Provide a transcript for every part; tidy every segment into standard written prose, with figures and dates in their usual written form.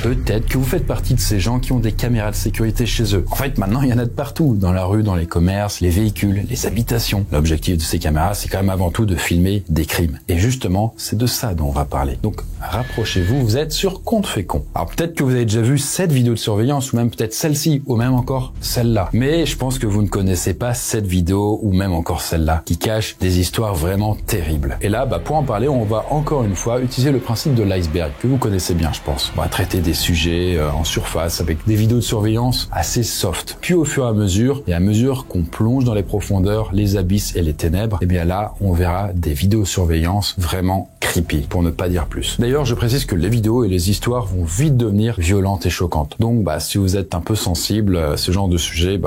Peut-être que vous faites partie de ces gens qui ont des caméras de sécurité chez eux. En fait, maintenant, il y en a de partout, dans la rue, dans les commerces, les véhicules, les habitations. L'objectif de ces caméras, c'est quand même avant tout de filmer des crimes. Et justement, c'est de ça dont on va parler. Donc, rapprochez-vous, vous êtes sur Compte Fécond. Alors peut-être que vous avez déjà vu cette vidéo de surveillance, ou même peut-être celle-ci, ou même encore celle-là. Mais je pense que vous ne connaissez pas cette vidéo, ou même encore celle-là, qui cache des histoires vraiment terribles. Et là, pour en parler, on va encore une fois utiliser le principe de l'iceberg, que vous connaissez bien, je pense. On va traiter des sujets en surface, avec des vidéos de surveillance assez soft. Puis au fur et à mesure qu'on plonge dans les profondeurs, les abysses et les ténèbres, et bien là, on verra des vidéos de surveillance vraiment creepy, pour ne pas dire plus. D'ailleurs, je précise que les vidéos et les histoires vont vite devenir violentes et choquantes. Donc, si vous êtes un peu sensible à ce genre de sujet,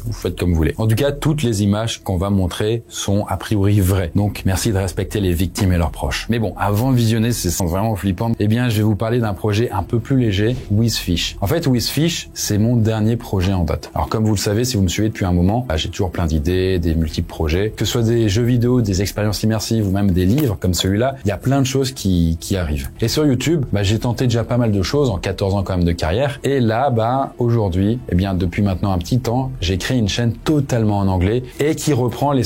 vous faites comme vous voulez. En tout cas, toutes les images qu'on va montrer sont a priori vraies. Donc, merci de respecter les victimes et leurs proches. Mais bon, avant de visionner ces scènes vraiment flippantes, je vais vous parler d'un projet un peu plus léger, WizFish. En fait, WizFish, c'est mon dernier projet en date. Alors, comme vous le savez, si vous me suivez depuis un moment, j'ai toujours plein d'idées, des multiples projets, que ce soit des jeux vidéo, des expériences immersives ou même des livres comme celui-là, il y a plein de choses qui arrivent. Et sur YouTube, j'ai tenté déjà pas mal de choses en 14 ans quand même de carrière. Et là, aujourd'hui, depuis maintenant un petit temps, j'ai créé une chaîne totalement en anglais et qui reprend les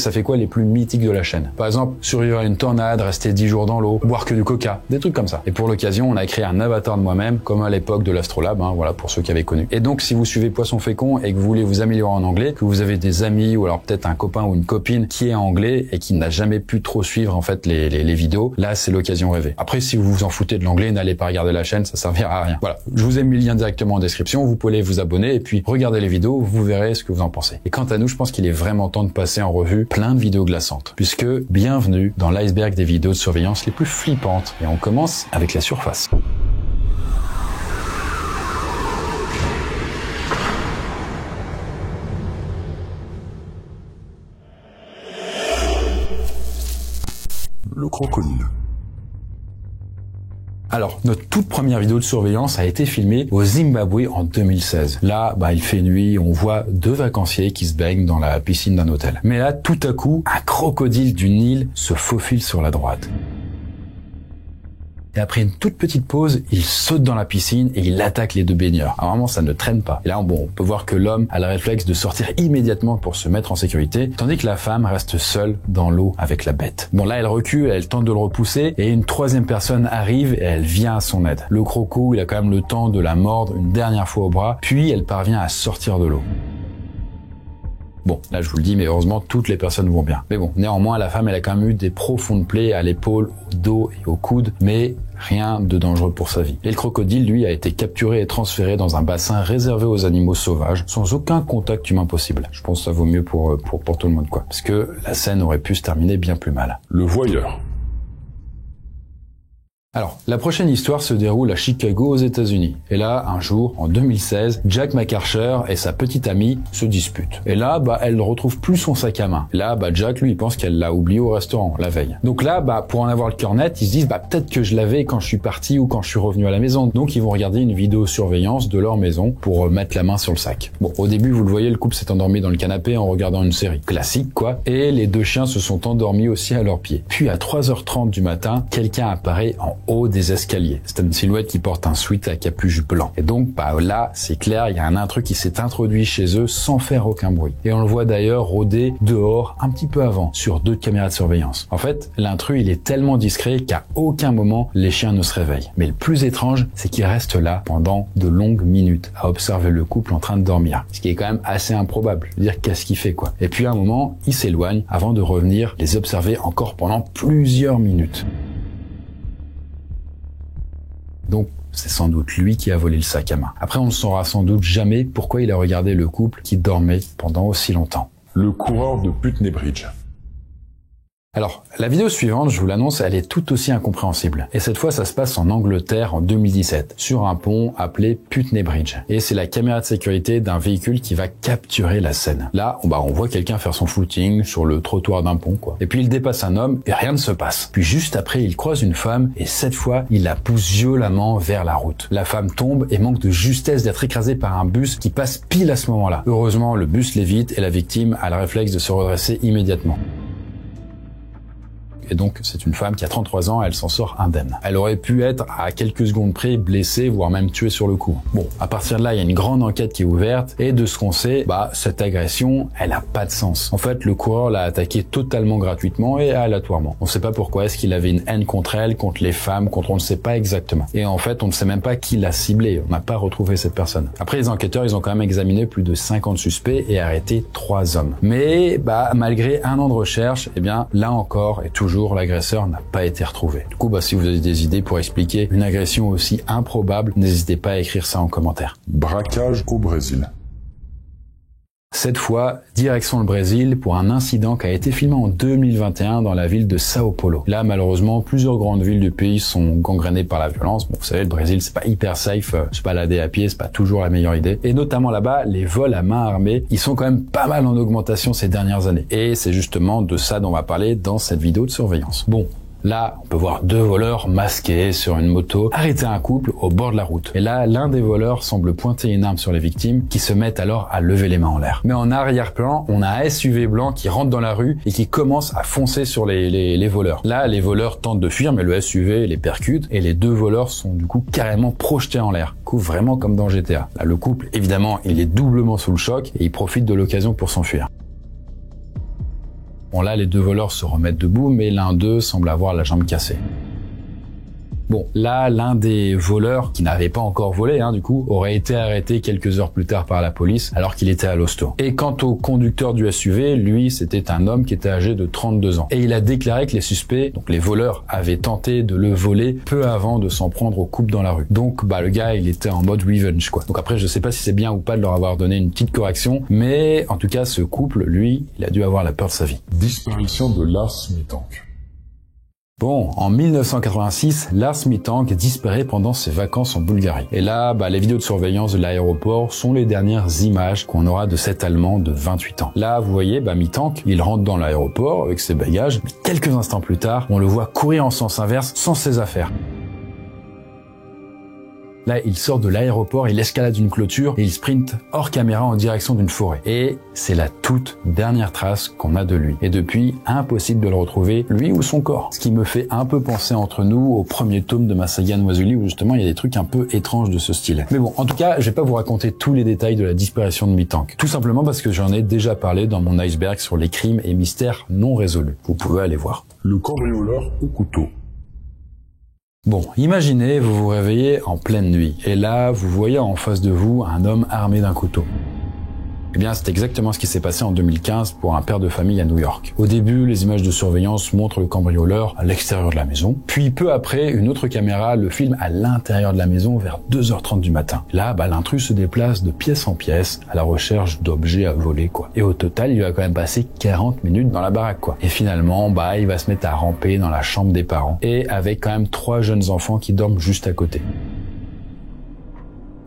plus mythiques de la chaîne. Par exemple, survivre à une tornade, rester 10 jours dans l'eau, boire que du coca, des trucs comme ça. Et pour l'occasion, on a créé un avatar de moi-même, comme à l'époque de l'Astrolabe, voilà, pour ceux qui avaient connu. Et donc, si vous suivez Poisson Fécond et que vous voulez vous améliorer en anglais, que vous avez des amis ou alors peut-être un copain ou une copine qui est anglais et qui n'a jamais pu trop suivre en fait les vidéos, là, c'est l'occasion rêvée. Après, si vous vous en foutez de l'anglais, n'allez pas regarder la chaîne, ça servira à rien. Voilà. Je vous ai mis le lien directement en description, vous pouvez vous abonner et puis regarder les vidéos, vous verrez ce que vous en pensez. Et quant à nous, je pense qu'il est vraiment temps de passer en revue plein de vidéos glaçantes. Puisque, bienvenue dans l'iceberg des vidéos de surveillance les plus flippantes. Et on commence avec la surface. Le crocodile. Alors, notre toute première vidéo de surveillance a été filmée au Zimbabwe en 2016. Là, il fait nuit, on voit deux vacanciers qui se baignent dans la piscine d'un hôtel. Mais là, tout à coup, un crocodile du Nil se faufile sur la droite. Et après une toute petite pause, il saute dans la piscine et il attaque les deux baigneurs. Alors vraiment, ça ne traîne pas. Et là, on peut voir que l'homme a le réflexe de sortir immédiatement pour se mettre en sécurité, tandis que la femme reste seule dans l'eau avec la bête. Bon, là, elle recule, elle tente de le repousser, et une troisième personne arrive et elle vient à son aide. Le croco, il a quand même le temps de la mordre une dernière fois au bras, puis elle parvient à sortir de l'eau. Bon, là je vous le dis, mais heureusement toutes les personnes vont bien. Mais bon, néanmoins la femme elle a quand même eu des profondes plaies à l'épaule, au dos et au coude, mais rien de dangereux pour sa vie. Et le crocodile, lui, a été capturé et transféré dans un bassin réservé aux animaux sauvages, sans aucun contact humain possible. Je pense que ça vaut mieux pour tout le monde, quoi. Parce que la scène aurait pu se terminer bien plus mal. Le voyeur. Alors, la prochaine histoire se déroule à Chicago aux États-Unis. Et là, un jour, en 2016, Jack McArcher et sa petite amie se disputent. Et là, elle ne retrouve plus son sac à main. Et là, Jack, lui, il pense qu'elle l'a oublié au restaurant la veille. Donc là, pour en avoir le cœur net, ils se disent, peut-être que je l'avais quand je suis parti ou quand je suis revenu à la maison. Donc ils vont regarder une vidéosurveillance de leur maison pour mettre la main sur le sac. Bon, au début, vous le voyez, le couple s'est endormi dans le canapé en regardant une série. Classique, quoi. Et les deux chiens se sont endormis aussi à leurs pieds. Puis à 3h30 du matin, quelqu'un apparaît en haut des escaliers. C'est une silhouette qui porte un sweat à capuche blanc. Et donc, là, c'est clair, il y a un intrus qui s'est introduit chez eux sans faire aucun bruit. Et on le voit d'ailleurs rôder dehors un petit peu avant, sur 2 caméras de surveillance. En fait, l'intrus, il est tellement discret qu'à aucun moment, les chiens ne se réveillent. Mais le plus étrange, c'est qu'il reste là pendant de longues minutes à observer le couple en train de dormir. Ce qui est quand même assez improbable. Je veux dire, qu'est-ce qu'il fait, quoi? Et puis à un moment, il s'éloigne avant de revenir les observer encore pendant plusieurs minutes. Donc, c'est sans doute lui qui a volé le sac à main. Après, on ne saura sans doute jamais pourquoi il a regardé le couple qui dormait pendant aussi longtemps. Le coureur de Putney Bridge. Alors, la vidéo suivante, je vous l'annonce, elle est tout aussi incompréhensible. Et cette fois, ça se passe en Angleterre en 2017, sur un pont appelé Putney Bridge. Et c'est la caméra de sécurité d'un véhicule qui va capturer la scène. Là, on voit quelqu'un faire son footing sur le trottoir d'un pont, quoi. Et puis il dépasse un homme et rien ne se passe. Puis juste après, il croise une femme et cette fois, il la pousse violemment vers la route. La femme tombe et manque de justesse d'être écrasée par un bus qui passe pile à ce moment-là. Heureusement, le bus l'évite et la victime a le réflexe de se redresser immédiatement. et donc c'est une femme qui a 33 ans, elle s'en sort indemne. Elle aurait pu être à quelques secondes près blessée, voire même tuée sur le coup. Bon, à partir de là, il y a une grande enquête qui est ouverte, et de ce qu'on sait, cette agression, elle a pas de sens. En fait, le coureur l'a attaquée totalement gratuitement et aléatoirement. On sait pas pourquoi, est-ce qu'il avait une haine contre elle, contre les femmes, contre on ne sait pas exactement. Et en fait, on ne sait même pas qui l'a ciblé, on n'a pas retrouvé cette personne. Après, les enquêteurs, ils ont quand même examiné plus de 50 suspects et arrêté 3 hommes. Mais, malgré 1 an de recherche, là encore et toujours, l'agresseur n'a pas été retrouvé. Du coup, si vous avez des idées pour expliquer une agression aussi improbable, n'hésitez pas à écrire ça en commentaire. Braquage au Brésil. Cette fois, direction le Brésil pour un incident qui a été filmé en 2021 dans la ville de Sao Paulo. Là, malheureusement, plusieurs grandes villes du pays sont gangrénées par la violence. Bon, vous savez, le Brésil, c'est pas hyper safe. Se balader à pied, c'est pas toujours la meilleure idée. Et notamment là-bas, les vols à main armée, ils sont quand même pas mal en augmentation ces dernières années. Et c'est justement de ça dont on va parler dans cette vidéo de surveillance. Bon. Là, on peut voir 2 voleurs masqués sur une moto arrêter un couple au bord de la route. Et là, l'un des voleurs semble pointer une arme sur les victimes qui se mettent alors à lever les mains en l'air. Mais en arrière-plan, on a un SUV blanc qui rentre dans la rue et qui commence à foncer sur les voleurs. Là, les voleurs tentent de fuir, mais le SUV les percute et les 2 voleurs sont du coup carrément projetés en l'air. Du coup, vraiment comme dans GTA. Là, le couple, évidemment, il est doublement sous le choc et il profite de l'occasion pour s'enfuir. Bon là, les 2 voleurs se remettent debout, mais l'un d'eux semble avoir la jambe cassée. Bon, là, l'un des voleurs, qui n'avait pas encore volé, du coup, aurait été arrêté quelques heures plus tard par la police, alors qu'il était à l'hosto. Et quant au conducteur du SUV, lui, c'était un homme qui était âgé de 32 ans. Et il a déclaré que les suspects, donc les voleurs, avaient tenté de le voler peu avant de s'en prendre au couple dans la rue. Donc, le gars, il était en mode revenge, quoi. Donc après, je sais pas si c'est bien ou pas de leur avoir donné une petite correction, mais en tout cas, ce couple, lui, il a dû avoir la peur de sa vie. Disparition de Lars Mittank. Bon, en 1986, Lars Mittank disparaît pendant ses vacances en Bulgarie. Et là, les vidéos de surveillance de l'aéroport sont les dernières images qu'on aura de cet Allemand de 28 ans. Là, vous voyez, Mittank, il rentre dans l'aéroport avec ses bagages, mais quelques instants plus tard, on le voit courir en sens inverse sans ses affaires. Là, il sort de l'aéroport, il escalade une clôture et il sprinte hors caméra en direction d'une forêt. Et c'est la toute dernière trace qu'on a de lui. Et depuis, impossible de le retrouver, lui ou son corps. Ce qui me fait un peu penser entre nous au premier tome de ma saga Noisuli où justement il y a des trucs un peu étranges de ce style. Mais bon, en tout cas, je vais pas vous raconter tous les détails de la disparition de Mittank. Tout simplement parce que j'en ai déjà parlé dans mon iceberg sur les crimes et mystères non résolus. Vous pouvez aller voir. Le cambrioleur au couteau. Bon, imaginez, vous vous réveillez en pleine nuit, et là, vous voyez en face de vous un homme armé d'un couteau. Eh bien, c'est exactement ce qui s'est passé en 2015 pour un père de famille à New York. Au début, les images de surveillance montrent le cambrioleur à l'extérieur de la maison. Puis, peu après, une autre caméra le filme à l'intérieur de la maison vers 2h30 du matin. Là, l'intrus se déplace de pièce en pièce à la recherche d'objets à voler, quoi. Et au total, il va quand même passer 40 minutes dans la baraque, quoi. Et finalement, il va se mettre à ramper dans la chambre des parents. Et avec quand même 3 jeunes enfants qui dorment juste à côté.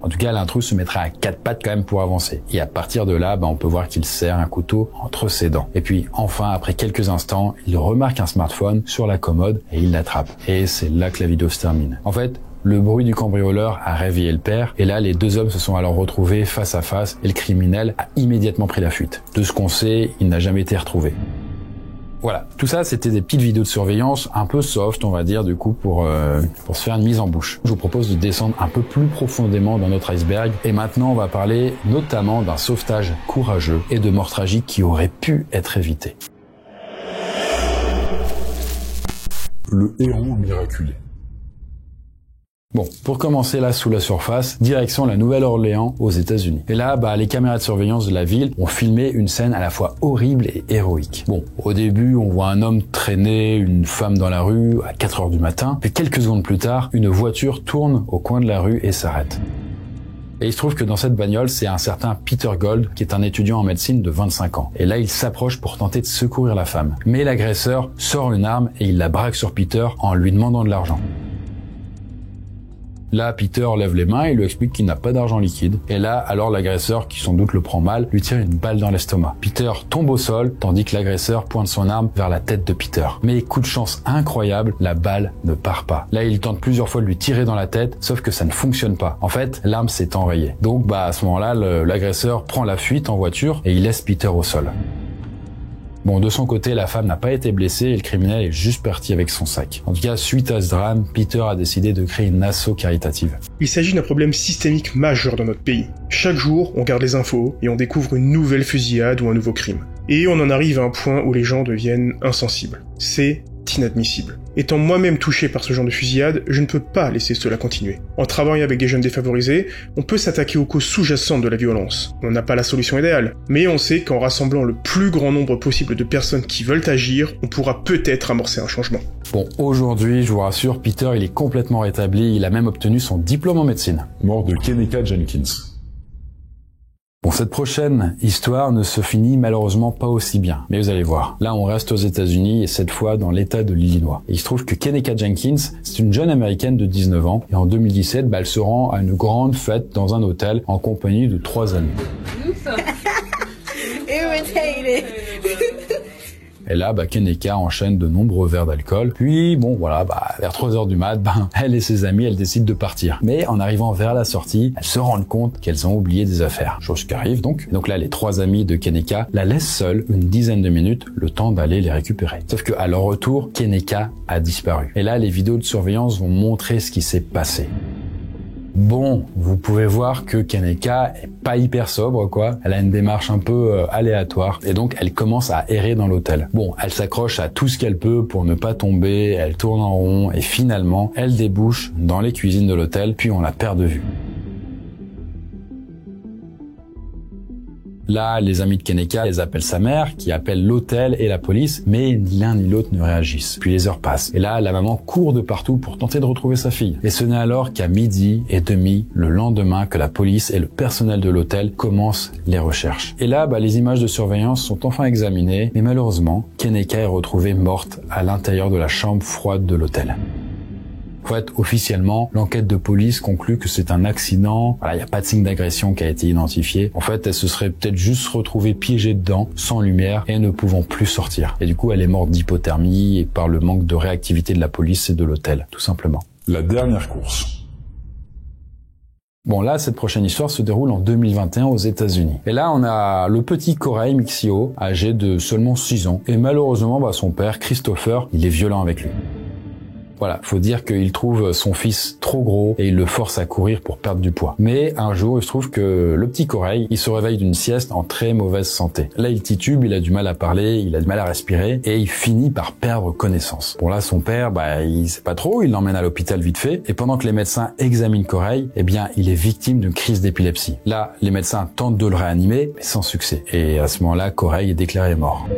En tout cas, l'intrus se mettra à 4 pattes quand même pour avancer. Et à partir de là, on peut voir qu'il serre un couteau entre ses dents. Et puis, enfin, après quelques instants, il remarque un smartphone sur la commode et il l'attrape. Et c'est là que la vidéo se termine. En fait, le bruit du cambrioleur a réveillé le père, et là, les 2 hommes se sont alors retrouvés face à face, et le criminel a immédiatement pris la fuite. De ce qu'on sait, il n'a jamais été retrouvé. Voilà, tout ça c'était des petites vidéos de surveillance un peu soft, on va dire, du coup pour se faire une mise en bouche. Je vous propose de descendre un peu plus profondément dans notre iceberg et maintenant on va parler notamment d'un sauvetage courageux et de morts tragiques qui auraient pu être évitées. Le héros miraculé. Bon, pour commencer là sous la surface, direction la Nouvelle-Orléans aux États-Unis. Et là, les caméras de surveillance de la ville ont filmé une scène à la fois horrible et héroïque. Bon, au début, on voit un homme traîner une femme dans la rue à 4h du matin, puis quelques secondes plus tard, une voiture tourne au coin de la rue et s'arrête. Et il se trouve que dans cette bagnole, c'est un certain Peter Gold, qui est un étudiant en médecine de 25 ans. Et là, il s'approche pour tenter de secourir la femme. Mais l'agresseur sort une arme et il la braque sur Peter en lui demandant de l'argent. Là, Peter lève les mains et lui explique qu'il n'a pas d'argent liquide. Et là, alors l'agresseur, qui sans doute le prend mal, lui tire une balle dans l'estomac. Peter tombe au sol, tandis que l'agresseur pointe son arme vers la tête de Peter. Mais coup de chance incroyable, la balle ne part pas. Là, il tente plusieurs fois de lui tirer dans la tête, sauf que ça ne fonctionne pas. En fait, l'arme s'est enrayée. Donc, à ce moment-là, l'agresseur prend la fuite en voiture et il laisse Peter au sol. Bon, de son côté, la femme n'a pas été blessée et le criminel est juste parti avec son sac. En tout cas, suite à ce drame, Peter a décidé de créer une asso caritative. Il s'agit d'un problème systémique majeur dans notre pays. Chaque jour, on regarde les infos et on découvre une nouvelle fusillade ou un nouveau crime. Et on en arrive à un point où les gens deviennent insensibles. C'est inadmissible. Étant moi-même touché par ce genre de fusillade, je ne peux pas laisser cela continuer. En travaillant avec des jeunes défavorisés, on peut s'attaquer aux causes sous-jacentes de la violence. On n'a pas la solution idéale, mais on sait qu'en rassemblant le plus grand nombre possible de personnes qui veulent agir, on pourra peut-être amorcer un changement. Bon, aujourd'hui, je vous rassure, Peter, il est complètement rétabli, il a même obtenu son diplôme en médecine. Mort de Kenneka Jenkins. Bon, cette prochaine histoire ne se finit malheureusement pas aussi bien. Mais vous allez voir. Là, on reste aux États-Unis et cette fois dans l'État de l'Illinois. Et il se trouve que Kenneka Jenkins, c'est une jeune américaine de 19 ans. Et en 2017, elle se rend à une grande fête dans un hôtel en compagnie de 3 amis. Et là, Kenneka enchaîne de nombreux verres d'alcool. Puis, bon, voilà, vers 3h du mat, elle et ses amis, elles décident de partir. Mais en arrivant vers la sortie, elles se rendent compte qu'elles ont oublié des affaires. Chose qui arrive donc. Donc là, les 3 amis de Kenneka la laissent seule une dizaine de minutes, le temps d'aller les récupérer. Sauf que à leur retour, Kenneka a disparu. Et là, les vidéos de surveillance vont montrer ce qui s'est passé. Bon, vous pouvez voir que Kenneka est pas hyper sobre, quoi. Elle a une démarche un peu aléatoire et donc elle commence à errer dans l'hôtel. Bon, elle s'accroche à tout ce qu'elle peut pour ne pas tomber, elle tourne en rond et finalement, elle débouche dans les cuisines de l'hôtel, puis on la perd de vue. Là, les amis de Kenneka, les appellent sa mère, qui appelle l'hôtel et la police, mais ni l'un ni l'autre ne réagissent. Puis les heures passent. Et là, la maman court de partout pour tenter de retrouver sa fille. Et ce n'est alors qu'à 12h30, le lendemain, que la police et le personnel de l'hôtel commencent les recherches. Et là, les images de surveillance sont enfin examinées, mais malheureusement, Kenneka est retrouvée morte à l'intérieur de la chambre froide de l'hôtel. En fait, officiellement, l'enquête de police conclut que c'est un accident. Voilà, il n'y a pas de signe d'agression qui a été identifié. En fait, elle se serait peut-être juste retrouvée piégée dedans, sans lumière, et ne pouvant plus sortir. Et du coup, elle est morte d'hypothermie et par le manque de réactivité de la police et de l'hôtel, tout simplement. La dernière course. Bon, là, cette prochaine histoire se déroule en 2021 aux États-Unis. Et là, on a le petit Corey Mixio, âgé de seulement 6 ans. Et malheureusement, son père, Christopher, il est violent avec lui. Voilà, faut dire qu'il trouve son fils trop gros et il le force à courir pour perdre du poids. Mais un jour, il se trouve que le petit Corey, il se réveille d'une sieste en très mauvaise santé. Là, il titube, il a du mal à parler, il a du mal à respirer et il finit par perdre connaissance. Bon là, son père, il sait pas trop, il l'emmène à l'hôpital vite fait et pendant que les médecins examinent Corey, il est victime d'une crise d'épilepsie. Là, les médecins tentent de le réanimer, mais sans succès. Et à ce moment-là, Corey est déclaré mort.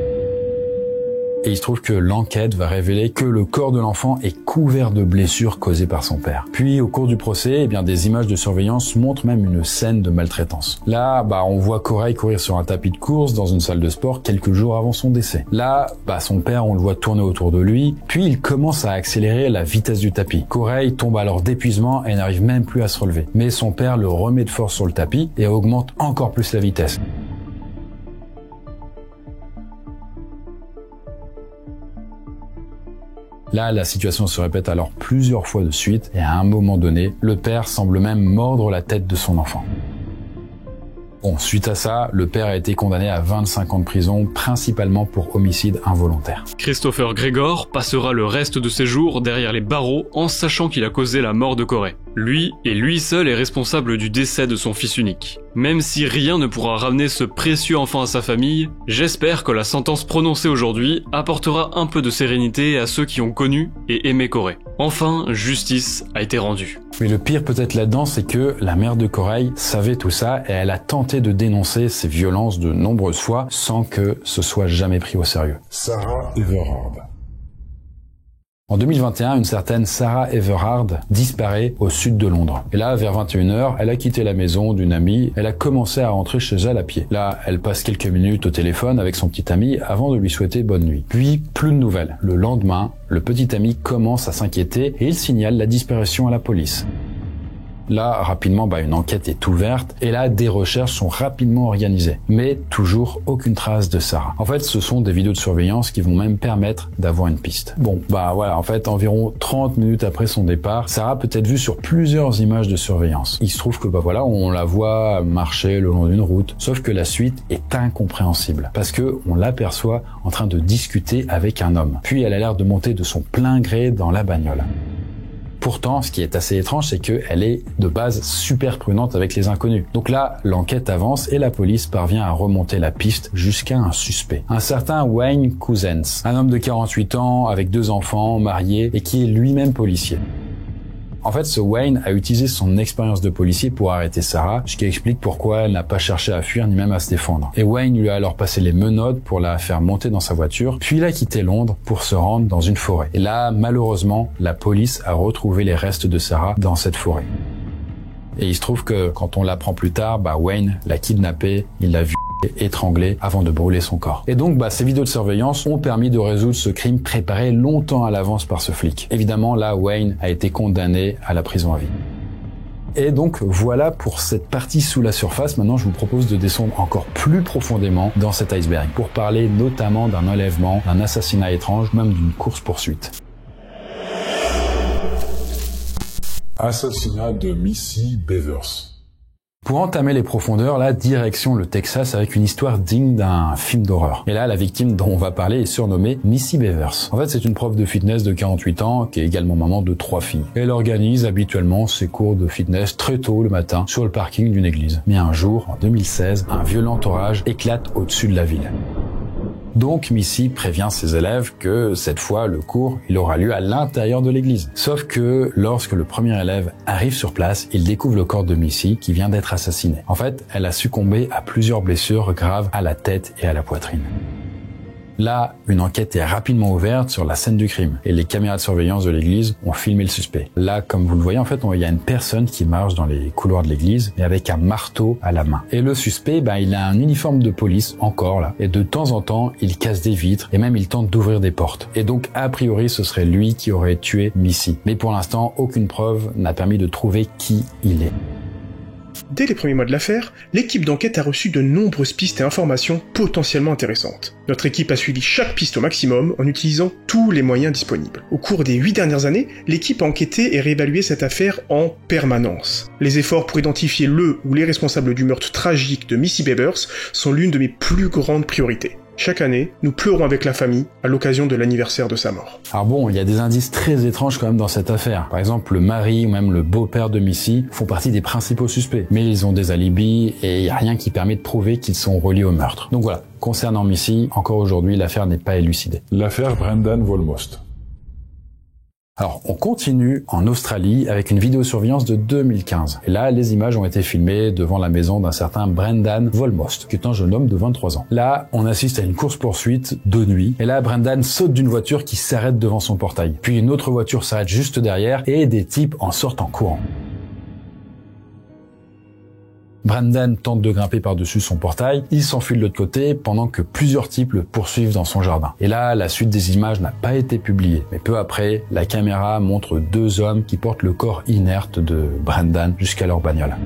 Et il se trouve que l'enquête va révéler que le corps de l'enfant est couvert de blessures causées par son père. Puis au cours du procès, des images de surveillance montrent même une scène de maltraitance. Là, on voit Corey courir sur un tapis de course dans une salle de sport quelques jours avant son décès. Là, son père, on le voit tourner autour de lui, puis il commence à accélérer la vitesse du tapis. Corey tombe alors d'épuisement et n'arrive même plus à se relever. Mais son père le remet de force sur le tapis et augmente encore plus la vitesse. Là, la situation se répète alors plusieurs fois de suite et à un moment donné, le père semble même mordre la tête de son enfant. Bon, suite à ça, le père a été condamné à 25 ans de prison, principalement pour homicide involontaire. Christopher Gregor passera le reste de ses jours derrière les barreaux en sachant qu'il a causé la mort de Corey. Lui, et lui seul, est responsable du décès de son fils unique. Même si rien ne pourra ramener ce précieux enfant à sa famille, j'espère que la sentence prononcée aujourd'hui apportera un peu de sérénité à ceux qui ont connu et aimé Corey. Enfin, justice a été rendue. Mais le pire peut-être là-dedans, c'est que la mère de Corey savait tout ça et elle a tenté de dénoncer ces violences de nombreuses fois sans que ce soit jamais pris au sérieux. Sarah Everard. En 2021, une certaine Sarah Everard disparaît au sud de Londres. Et là, vers 21h, elle a quitté la maison d'une amie, elle a commencé à rentrer chez elle à pied. Là, elle passe quelques minutes au téléphone avec son petit ami avant de lui souhaiter bonne nuit. Puis, plus de nouvelles. Le lendemain, le petit ami commence à s'inquiéter et il signale la disparition à la police. Là, rapidement, une enquête est ouverte et là, des recherches sont rapidement organisées. Mais toujours aucune trace de Sarah. En fait, ce sont des vidéos de surveillance qui vont même permettre d'avoir une piste. Bon, voilà, en fait, environ 30 minutes après son départ, Sarah peut être vue sur plusieurs images de surveillance. Il se trouve que, on la voit marcher le long d'une route, sauf que la suite est incompréhensible parce que on l'aperçoit en train de discuter avec un homme. Puis elle a l'air de monter de son plein gré dans la bagnole. Pourtant, ce qui est assez étrange, c'est qu'elle est de base super prudente avec les inconnus. Donc là, l'enquête avance et la police parvient à remonter la piste jusqu'à un suspect. Un certain Wayne Couzens, un homme de 48 ans avec 2 enfants, marié et qui est lui-même policier. En fait, ce Wayne a utilisé son expérience de policier pour arrêter Sarah, ce qui explique pourquoi elle n'a pas cherché à fuir ni même à se défendre. Et Wayne lui a alors passé les menottes pour la faire monter dans sa voiture, puis il a quitté Londres pour se rendre dans une forêt. Et là, malheureusement, la police a retrouvé les restes de Sarah dans cette forêt. Et il se trouve que quand on l'apprend plus tard, Wayne l'a kidnappée, il l'a vue étranglée avant de brûler son corps. Et donc, ces vidéos de surveillance ont permis de résoudre ce crime préparé longtemps à l'avance par ce flic. Évidemment, là, Wayne a été condamné à la prison à vie. Et donc, voilà pour cette partie sous la surface. Maintenant, je vous propose de descendre encore plus profondément dans cet iceberg pour parler notamment d'un enlèvement, d'un assassinat étrange, même d'une course-poursuite. Assassinat de Missy Bevers. Pour entamer les profondeurs, là, direction le Texas avec une histoire digne d'un film d'horreur. Et là, la victime dont on va parler est surnommée Missy Bevers. En fait, c'est une prof de fitness de 48 ans qui est également maman de 3 filles. Elle organise habituellement ses cours de fitness très tôt le matin sur le parking d'une église. Mais un jour, en 2016, un violent orage éclate au-dessus de la ville. Donc Missy prévient ses élèves que cette fois le cours il aura lieu à l'intérieur de l'église. Sauf que lorsque le premier élève arrive sur place, il découvre le corps de Missy qui vient d'être assassinée. En fait, elle a succombé à plusieurs blessures graves à la tête et à la poitrine. Là, une enquête est rapidement ouverte sur la scène du crime et les caméras de surveillance de l'église ont filmé le suspect. Là, comme vous le voyez, en fait, il y a une personne qui marche dans les couloirs de l'église mais avec un marteau à la main. Et le suspect, il a un uniforme de police encore là et de temps en temps, il casse des vitres et même il tente d'ouvrir des portes. Et donc, a priori, ce serait lui qui aurait tué Missy. Mais pour l'instant, aucune preuve n'a permis de trouver qui il est. Dès les premiers mois de l'affaire, l'équipe d'enquête a reçu de nombreuses pistes et informations potentiellement intéressantes. Notre équipe a suivi chaque piste au maximum en utilisant tous les moyens disponibles. Au cours des 8 dernières années, l'équipe a enquêté et réévalué cette affaire en permanence. Les efforts pour identifier le ou les responsables du meurtre tragique de Missy Bevers sont l'une de mes plus grandes priorités. Chaque année, nous pleurons avec la famille à l'occasion de l'anniversaire de sa mort. Alors bon, il y a des indices très étranges quand même dans cette affaire. Par exemple, le mari ou même le beau-père de Missy font partie des principaux suspects. Mais ils ont des alibis et il n'y a rien qui permet de prouver qu'ils sont reliés au meurtre. Donc voilà, concernant Missy, encore aujourd'hui, l'affaire n'est pas élucidée. L'affaire Brendan Volmost. Alors, on continue en Australie avec une vidéosurveillance de 2015. Et là, les images ont été filmées devant la maison d'un certain Brendan Volmost, qui est un jeune homme de 23 ans. Là, on assiste à une course-poursuite de nuit. Et là, Brendan saute d'une voiture qui s'arrête devant son portail. Puis une autre voiture s'arrête juste derrière et des types en sortent en courant. Brendan tente de grimper par-dessus son portail, il s'enfuit de l'autre côté pendant que plusieurs types le poursuivent dans son jardin. Et là, la suite des images n'a pas été publiée, mais peu après, la caméra montre 2 hommes qui portent le corps inerte de Brendan jusqu'à leur bagnole.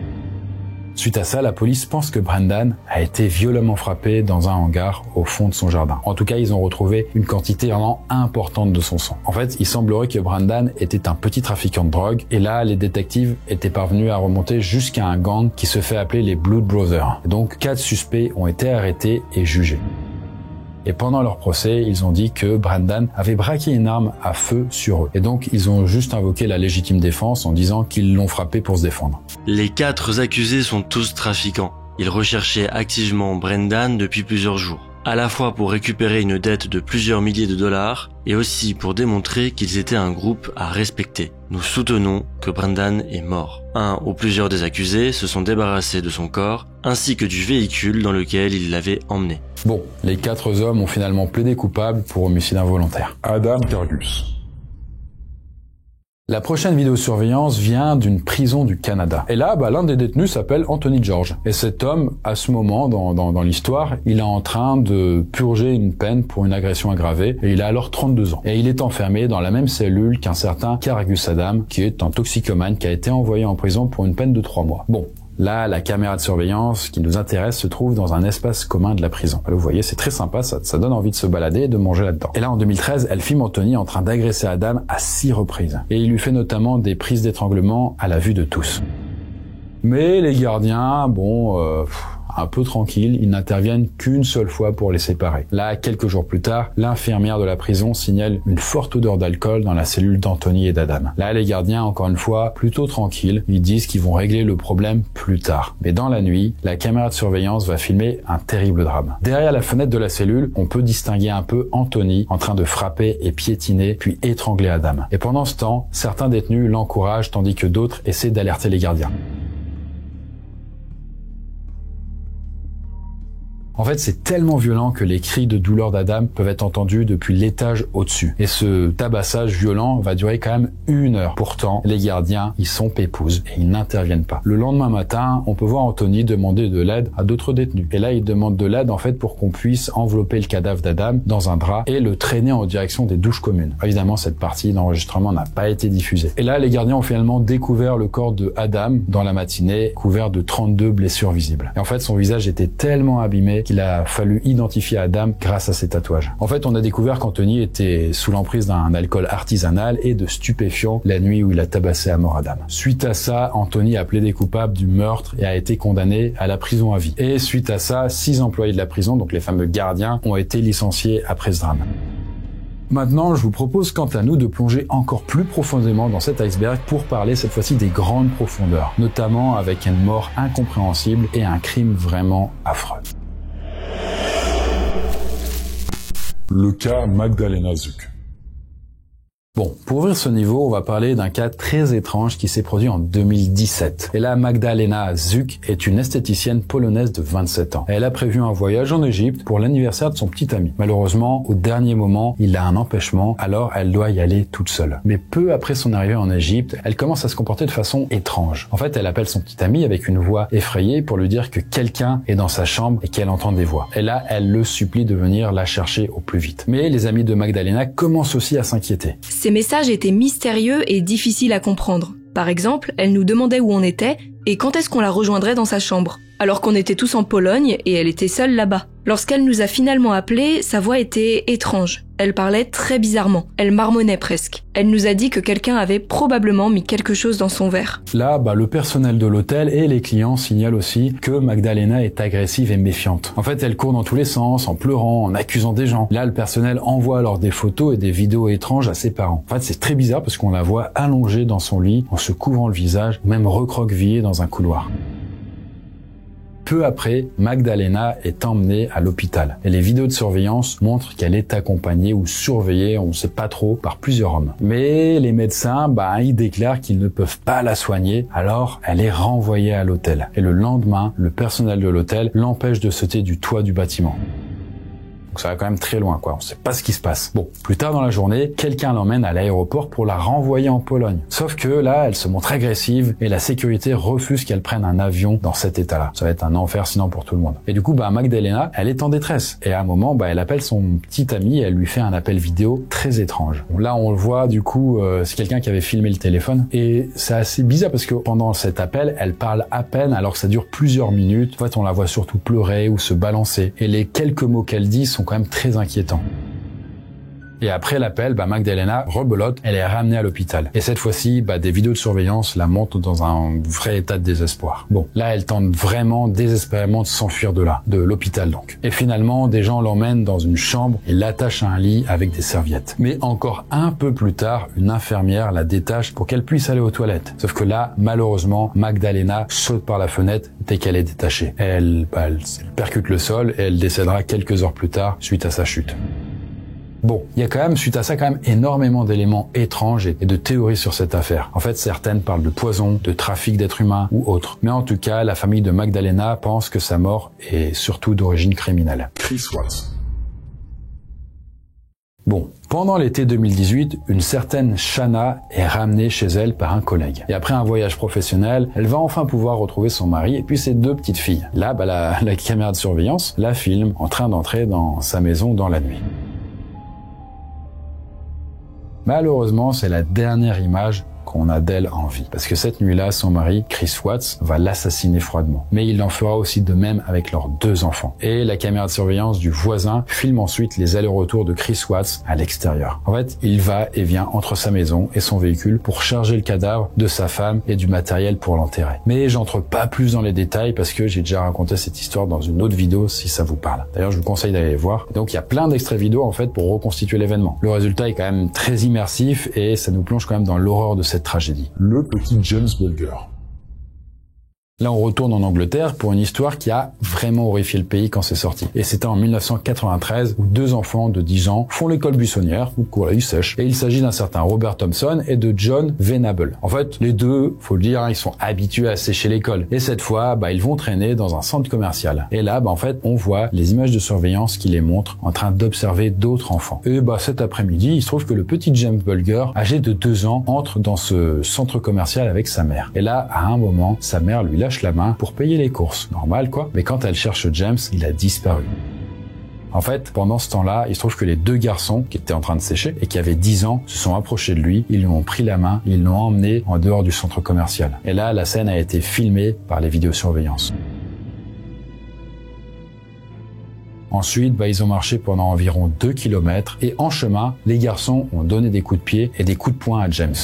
Suite à ça, la police pense que Brendan a été violemment frappé dans un hangar au fond de son jardin. En tout cas, ils ont retrouvé une quantité vraiment importante de son sang. En fait, il semblerait que Brendan était un petit trafiquant de drogue, et là, les détectives étaient parvenus à remonter jusqu'à un gang qui se fait appeler les Blood Brothers. Donc, 4 suspects ont été arrêtés et jugés. Et pendant leur procès, ils ont dit que Brendan avait braqué une arme à feu sur eux. Et donc, ils ont juste invoqué la légitime défense en disant qu'ils l'ont frappé pour se défendre. Les 4 accusés sont tous trafiquants. Ils recherchaient activement Brendan depuis plusieurs jours, à la fois pour récupérer une dette de plusieurs milliers de dollars et aussi pour démontrer qu'ils étaient un groupe à respecter. Nous soutenons que Brendan est mort. Un ou plusieurs des accusés se sont débarrassés de son corps ainsi que du véhicule dans lequel ils l'avaient emmené. Bon, les 4 hommes ont finalement plaidé coupables pour homicide involontaire. Adam Kargus. La prochaine vidéosurveillance vient d'une prison du Canada. Et là, l'un des détenus s'appelle Anthony George. Et cet homme, à ce moment dans l'histoire, il est en train de purger une peine pour une agression aggravée et il a alors 32 ans. Et il est enfermé dans la même cellule qu'un certain Karagus Adam, qui est un toxicomane qui a été envoyé en prison pour une peine de 3 mois. Bon. Là, la caméra de surveillance qui nous intéresse se trouve dans un espace commun de la prison. Là, vous voyez, c'est très sympa, ça donne envie de se balader et de manger là-dedans. Et là, en 2013, elle filme Anthony en train d'agresser Adam à 6 reprises. Et il lui fait notamment des prises d'étranglement à la vue de tous. Mais les gardiens, un peu tranquilles, ils n'interviennent qu'une seule fois pour les séparer. Là, quelques jours plus tard, l'infirmière de la prison signale une forte odeur d'alcool dans la cellule d'Anthony et d'Adam. Là, les gardiens, encore une fois, plutôt tranquilles, ils disent qu'ils vont régler le problème plus tard. Mais dans la nuit, la caméra de surveillance va filmer un terrible drame. Derrière la fenêtre de la cellule, on peut distinguer un peu Anthony en train de frapper et piétiner, puis étrangler Adam. Et pendant ce temps, certains détenus l'encouragent tandis que d'autres essaient d'alerter les gardiens. En fait, c'est tellement violent que les cris de douleur d'Adam peuvent être entendus depuis l'étage au-dessus. Et ce tabassage violent va durer quand même 1 heure. Pourtant, les gardiens, ils sont pépouses et ils n'interviennent pas. Le lendemain matin, on peut voir Anthony demander de l'aide à d'autres détenus. Et là, il demande de l'aide en fait pour qu'on puisse envelopper le cadavre d'Adam dans un drap et le traîner en direction des douches communes. Évidemment, cette partie d'enregistrement n'a pas été diffusée. Et là, les gardiens ont finalement découvert le corps de Adam dans la matinée, couvert de 32 blessures visibles. Et en fait, son visage était tellement abîmé qu'il a fallu identifier Adam grâce à ses tatouages. En fait, on a découvert qu'Anthony était sous l'emprise d'un alcool artisanal et de stupéfiants la nuit où il a tabassé à mort Adam. Suite à ça, Anthony a plaidé coupable du meurtre et a été condamné à la prison à vie. Et suite à ça, 6 employés de la prison, donc les fameux gardiens, ont été licenciés après ce drame. Maintenant, je vous propose quant à nous de plonger encore plus profondément dans cet iceberg pour parler cette fois-ci des grandes profondeurs, notamment avec une mort incompréhensible et un crime vraiment affreux. Le cas Magdalena Zuck. Bon, pour ouvrir ce niveau, on va parler d'un cas très étrange qui s'est produit en 2017. Et là, Magdalena Zuck est une esthéticienne polonaise de 27 ans. Elle a prévu un voyage en Égypte pour l'anniversaire de son petit ami. Malheureusement, au dernier moment, il a un empêchement, alors elle doit y aller toute seule. Mais peu après son arrivée en Égypte, elle commence à se comporter de façon étrange. En fait, elle appelle son petit ami avec une voix effrayée pour lui dire que quelqu'un est dans sa chambre et qu'elle entend des voix. Et là, elle le supplie de venir la chercher au plus vite. Mais les amis de Magdalena commencent aussi à s'inquiéter. Ces messages étaient mystérieux et difficiles à comprendre. Par exemple, elle nous demandait où on était et quand est-ce qu'on la rejoindrait dans sa chambre, alors qu'on était tous en Pologne et elle était seule là-bas. Lorsqu'elle nous a finalement appelés, sa voix était étrange. Elle parlait très bizarrement. Elle marmonnait presque. Elle nous a dit que quelqu'un avait probablement mis quelque chose dans son verre. Là, le personnel de l'hôtel et les clients signalent aussi que Magdalena est agressive et méfiante. En fait, elle court dans tous les sens, en pleurant, en accusant des gens. Là, le personnel envoie alors des photos et des vidéos étranges à ses parents. En fait, c'est très bizarre parce qu'on la voit allongée dans son lit, en se couvrant le visage, ou même recroquevillée dans un couloir. Peu après, Magdalena est emmenée à l'hôpital. Et les vidéos de surveillance montrent qu'elle est accompagnée ou surveillée, on ne sait pas trop, par plusieurs hommes. Mais les médecins, ils déclarent qu'ils ne peuvent pas la soigner, alors elle est renvoyée à l'hôtel. Et le lendemain, le personnel de l'hôtel l'empêche de sauter du toit du bâtiment. Donc ça va quand même très loin, on sait pas ce qui se passe. Bon, plus tard dans la journée, quelqu'un l'emmène à l'aéroport pour la renvoyer en Pologne. Sauf que là, elle se montre agressive et la sécurité refuse qu'elle prenne un avion dans cet état-là. Ça va être un enfer sinon pour tout le monde. Et du coup, Magdalena, elle est en détresse. Et à un moment, elle appelle son petit ami et elle lui fait un appel vidéo très étrange. Bon, là, on le voit, du coup, c'est quelqu'un qui avait filmé le téléphone. Et c'est assez bizarre parce que pendant cet appel, elle parle à peine alors que ça dure plusieurs minutes. En fait, on la voit surtout pleurer ou se balancer. Et les quelques mots qu'elle dit sont quand même très inquiétants. Et après l'appel, Magdalena rebelote, elle est ramenée à l'hôpital. Et cette fois-ci, des vidéos de surveillance la montrent dans un vrai état de désespoir. Bon, là, elle tente vraiment désespérément de s'enfuir de là, de l'hôpital donc. Et finalement, des gens l'emmènent dans une chambre et l'attachent à un lit avec des serviettes. Mais encore un peu plus tard, une infirmière la détache pour qu'elle puisse aller aux toilettes. Sauf que là, malheureusement, Magdalena saute par la fenêtre dès qu'elle est détachée. Elle percute le sol et elle décédera quelques heures plus tard suite à sa chute. Bon, il y a quand même, suite à ça, énormément d'éléments étranges et de théories sur cette affaire. En fait, certaines parlent de poison, de trafic d'êtres humains ou autres. Mais en tout cas, la famille de Magdalena pense que sa mort est surtout d'origine criminelle. Chris Watts. Bon, pendant l'été 2018, une certaine Shanna est ramenée chez elle par un collègue. Et après un voyage professionnel, elle va enfin pouvoir retrouver son mari et puis ses 2 petites filles. Là, la caméra de surveillance la filme en train d'entrer dans sa maison dans la nuit. Malheureusement, c'est la dernière image qu'on a d'elle en vie. Parce que cette nuit-là, son mari, Chris Watts, va l'assassiner froidement. Mais il en fera aussi de même avec leurs 2 enfants. Et la caméra de surveillance du voisin filme ensuite les allers-retours de Chris Watts à l'extérieur. En fait, il va et vient entre sa maison et son véhicule pour charger le cadavre de sa femme et du matériel pour l'enterrer. Mais j'entre pas plus dans les détails parce que j'ai déjà raconté cette histoire dans une autre vidéo si ça vous parle. D'ailleurs, je vous conseille d'aller les voir. Donc, il y a plein d'extraits vidéo en fait pour reconstituer l'événement. Le résultat est quand même très immersif et ça nous plonge quand même dans l'horreur de cette tragédie. Le petit James Bulger. Là, on retourne en Angleterre pour une histoire qui a vraiment horrifié le pays quand c'est sorti. Et c'était en 1993 où 2 enfants de 10 ans font l'école buissonnière ou cours à U sèche. Et il s'agit d'un certain Robert Thompson et de John Venable. En fait, les deux, faut le dire, ils sont habitués à sécher l'école. Et cette fois, ils vont traîner dans un centre commercial. Et là, en fait, on voit les images de surveillance qui les montrent en train d'observer d'autres enfants. Et cet après-midi, il se trouve que le petit James Bulger, âgé de 2 ans, entre dans ce centre commercial avec sa mère. Et là, à un moment, sa mère lui lâche la main pour payer les courses. Normal, quoi. Mais quand elle cherche James, il a disparu. En fait, pendant ce temps-là, il se trouve que les 2 garçons qui étaient en train de sécher et qui avaient 10 ans se sont approchés de lui, ils lui ont pris la main, ils l'ont emmené en dehors du centre commercial. Et là, la scène a été filmée par les vidéosurveillances. Ensuite, ils ont marché pendant environ 2 km et en chemin, les garçons ont donné des coups de pied et des coups de poing à James.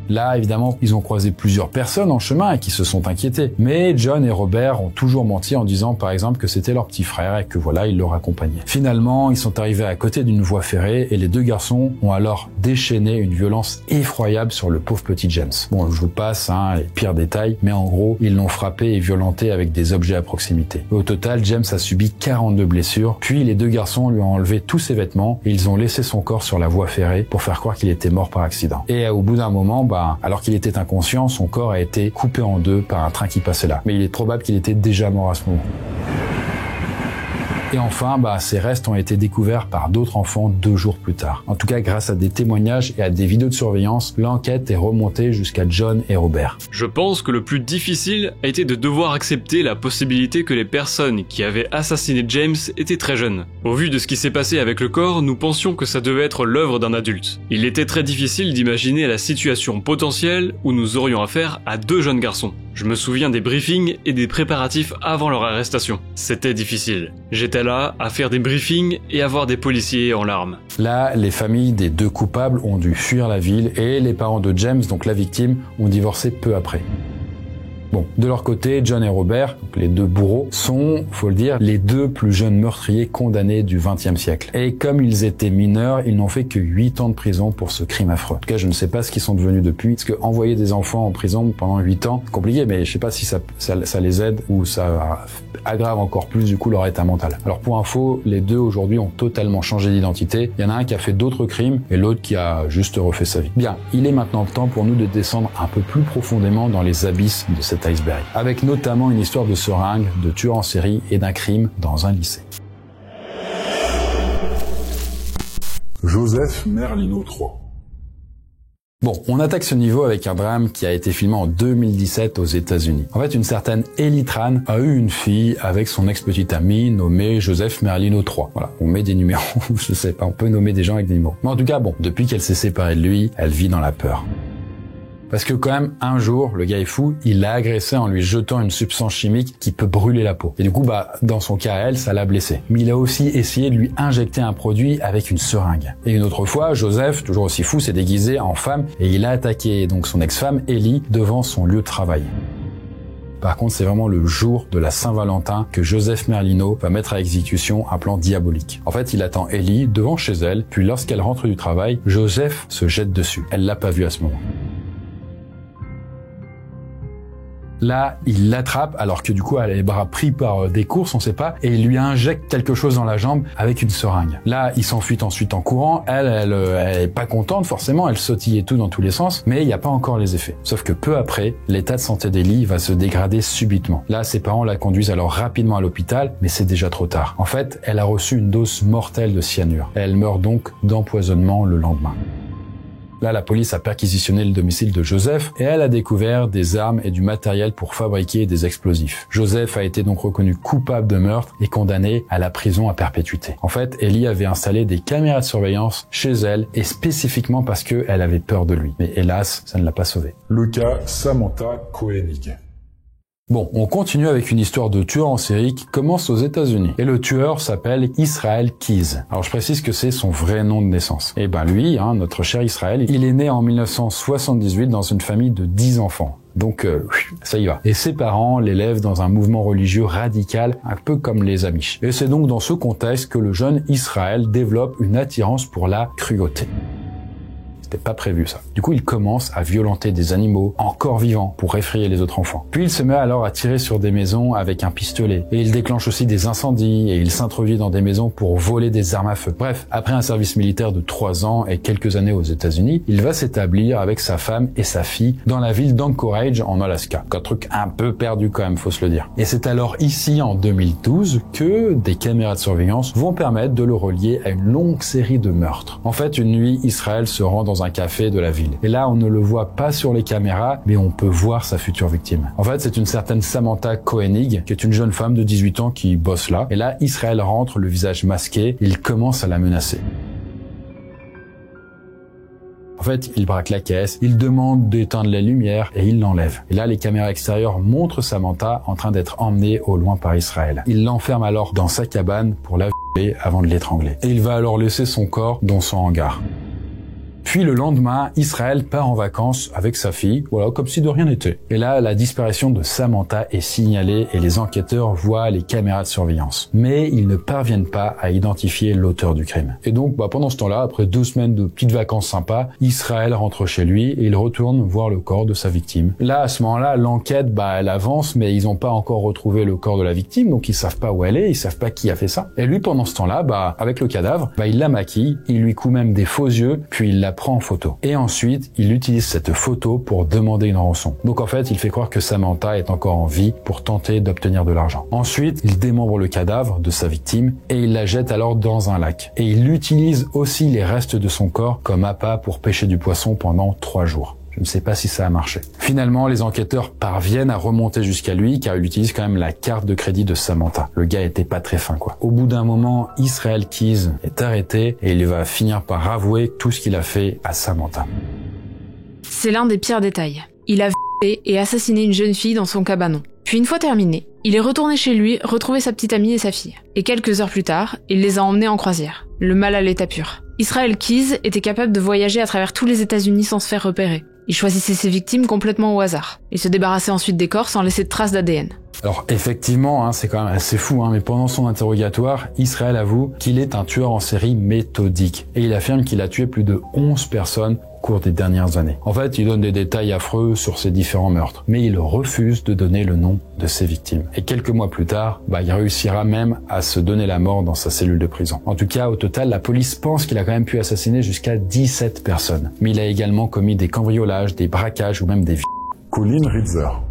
Là, évidemment, ils ont croisé plusieurs personnes en chemin et qui se sont inquiétés. Mais John et Robert ont toujours menti en disant, par exemple, que c'était leur petit frère et que voilà, ils leur accompagnaient. Finalement, ils sont arrivés à côté d'une voie ferrée et les 2 garçons ont alors déchaîné une violence effroyable sur le pauvre petit James. Bon, je vous passe les pires détails, mais en gros, ils l'ont frappé et violenté avec des objets à proximité. Au total, James a subi 42 blessures, puis les 2 garçons lui ont enlevé tous ses vêtements et ils ont laissé son corps sur la voie ferrée pour faire croire qu'il était mort par accident. Et au bout d'un moment, alors qu'il était inconscient, son corps a été coupé en 2 par un train qui passait là. Mais il est probable qu'il était déjà mort à ce moment. Et enfin, ces restes ont été découverts par d'autres enfants 2 jours plus tard. En tout cas, grâce à des témoignages et à des vidéos de surveillance, l'enquête est remontée jusqu'à John et Robert. Je pense que le plus difficile a été de devoir accepter la possibilité que les personnes qui avaient assassiné James étaient très jeunes. Au vu de ce qui s'est passé avec le corps, nous pensions que ça devait être l'œuvre d'un adulte. Il était très difficile d'imaginer la situation potentielle où nous aurions affaire à 2 jeunes garçons. Je me souviens des briefings et des préparatifs avant leur arrestation. C'était difficile. J'étais là à faire des briefings et à voir des policiers en larmes. Là, les familles des 2 coupables ont dû fuir la ville et les parents de James, donc la victime, ont divorcé peu après. Bon, de leur côté, John et Robert, donc les 2 bourreaux, sont, faut le dire, les 2 plus jeunes meurtriers condamnés du XXe siècle. Et comme ils étaient mineurs, ils n'ont fait que 8 ans de prison pour ce crime affreux. En tout cas, je ne sais pas ce qu'ils sont devenus depuis, parce que envoyer des enfants en prison pendant 8 ans, c'est compliqué, mais je sais pas si ça les aide ou ça aggrave encore plus du coup leur état mental. Alors pour info, les 2 aujourd'hui ont totalement changé d'identité. Il y en a un qui a fait d'autres crimes et l'autre qui a juste refait sa vie. Bien, il est maintenant temps pour nous de descendre un peu plus profondément dans les abysses de cet iceberg, avec notamment une histoire de seringue, de tueur en série et d'un crime dans un lycée. Joseph Merlino III. Bon, on attaque ce niveau avec un drame qui a été filmé en 2017 aux États-Unis. En fait, une certaine Ellie Tran a eu une fille avec son ex-petite ami nommé Joseph Merlino III. Voilà, on met des numéros, je sais pas, on peut nommer des gens avec des numéros. Mais en tout cas, depuis qu'elle s'est séparée de lui, elle vit dans la peur. Parce que quand même, un jour, le gars est fou, il l'a agressé en lui jetant une substance chimique qui peut brûler la peau. Et du coup, dans son cas à elle, ça l'a blessé. Mais il a aussi essayé de lui injecter un produit avec une seringue. Et une autre fois, Joseph, toujours aussi fou, s'est déguisé en femme et il a attaqué donc son ex-femme, Ellie, devant son lieu de travail. Par contre, c'est vraiment le jour de la Saint-Valentin que Joseph Merlino va mettre à exécution un plan diabolique. En fait, il attend Ellie devant chez elle, puis lorsqu'elle rentre du travail, Joseph se jette dessus. Elle l'a pas vu à ce moment. Là, il l'attrape alors que du coup elle a les bras pris par des courses, on sait pas, et il lui injecte quelque chose dans la jambe avec une seringue. Là, il s'enfuit ensuite en courant. Elle est pas contente forcément, elle sautille et tout dans tous les sens, mais il n'y a pas encore les effets. Sauf que peu après, l'état de santé d'Ellie va se dégrader subitement. Là, ses parents la conduisent alors rapidement à l'hôpital, mais c'est déjà trop tard. En fait, elle a reçu une dose mortelle de cyanure. Elle meurt donc d'empoisonnement le lendemain. Là, la police a perquisitionné le domicile de Joseph et elle a découvert des armes et du matériel pour fabriquer des explosifs. Joseph a été donc reconnu coupable de meurtre et condamné à la prison à perpétuité. En fait, Ellie avait installé des caméras de surveillance chez elle et spécifiquement parce qu'elle avait peur de lui. Mais hélas, ça ne l'a pas sauvée. Le cas Samantha Koenig. Bon, on continue avec une histoire de tueur en série qui commence aux États-Unis. Et le tueur s'appelle Israel Keyes. Alors je précise que c'est son vrai nom de naissance. Et ben lui, notre cher Israël, il est né en 1978 dans une famille de 10 enfants. Donc ça y va. Et ses parents l'élèvent dans un mouvement religieux radical, un peu comme les Amish. Et c'est donc dans ce contexte que le jeune Israël développe une attirance pour la cruauté. C'était pas prévu ça. Du coup, il commence à violenter des animaux encore vivants pour effrayer les autres enfants. Puis il se met alors à tirer sur des maisons avec un pistolet. Et il déclenche aussi des incendies et il s'introduit dans des maisons pour voler des armes à feu. Bref, après un service militaire de 3 ans et quelques années aux États-Unis, il va s'établir avec sa femme et sa fille dans la ville d'Anchorage en Alaska. Un truc un peu perdu quand même, faut se le dire. Et c'est alors ici, en 2012, que des caméras de surveillance vont permettre de le relier à une longue série de meurtres. En fait, une nuit, Israël se rend dans un café de la ville. Et là, on ne le voit pas sur les caméras, mais on peut voir sa future victime. En fait, c'est une certaine Samantha Koenig, qui est une jeune femme de 18 ans qui bosse là. Et là, Israël rentre, le visage masqué, et il commence à la menacer. En fait, il braque la caisse, il demande d'éteindre les lumières et il l'enlève. Et là, les caméras extérieures montrent Samantha en train d'être emmenée au loin par Israël. Il l'enferme alors dans sa cabane pour la violer avant de l'étrangler. Et il va alors laisser son corps dans son hangar. Puis le lendemain, Israël part en vacances avec sa fille, voilà, comme si de rien n'était. Et là, la disparition de Samantha est signalée et les enquêteurs voient les caméras de surveillance. Mais ils ne parviennent pas à identifier l'auteur du crime. Et donc, pendant ce temps-là, après 2 semaines de petites vacances sympas, Israël rentre chez lui et il retourne voir le corps de sa victime. Là, à ce moment-là, l'enquête, elle avance, mais ils n'ont pas encore retrouvé le corps de la victime, donc ils savent pas où elle est, ils savent pas qui a fait ça. Et lui, pendant ce temps-là, avec le cadavre, il la maquille, il lui coud même des faux yeux, puis il la prend en photo. Et ensuite, il utilise cette photo pour demander une rançon. Donc en fait, il fait croire que Samantha est encore en vie pour tenter d'obtenir de l'argent. Ensuite, il démembre le cadavre de sa victime et il la jette alors dans un lac. Et il utilise aussi les restes de son corps comme appât pour pêcher du poisson pendant 3 jours. Je ne sais pas si ça a marché. Finalement, les enquêteurs parviennent à remonter jusqu'à lui car il utilise quand même la carte de crédit de Samantha. Le gars était pas très fin, quoi. Au bout d'un moment, Israel Keyes est arrêté et il va finir par avouer tout ce qu'il a fait à Samantha. C'est l'un des pires détails. Il a violé et assassiné une jeune fille dans son cabanon. Puis une fois terminé, il est retourné chez lui retrouver sa petite amie et sa fille. Et quelques heures plus tard, il les a emmenés en croisière. Le mal à l'état pur. Israel Keyes était capable de voyager à travers tous les États-Unis sans se faire repérer. Il choisissait ses victimes complètement au hasard. Il se débarrassait ensuite des corps sans laisser de traces d'ADN. Alors effectivement, c'est quand même assez fou, mais pendant son interrogatoire, Israël avoue qu'il est un tueur en série méthodique. Et il affirme qu'il a tué plus de 11 personnes au cours des dernières années. En fait, il donne des détails affreux sur ses différents meurtres, mais il refuse de donner le nom de ses victimes. Et quelques mois plus tard, il réussira même à se donner la mort dans sa cellule de prison. En tout cas, au total, la police pense qu'il a quand même pu assassiner jusqu'à 17 personnes. Mais il a également commis des cambriolages, des braquages ou même des Colin Ritzer.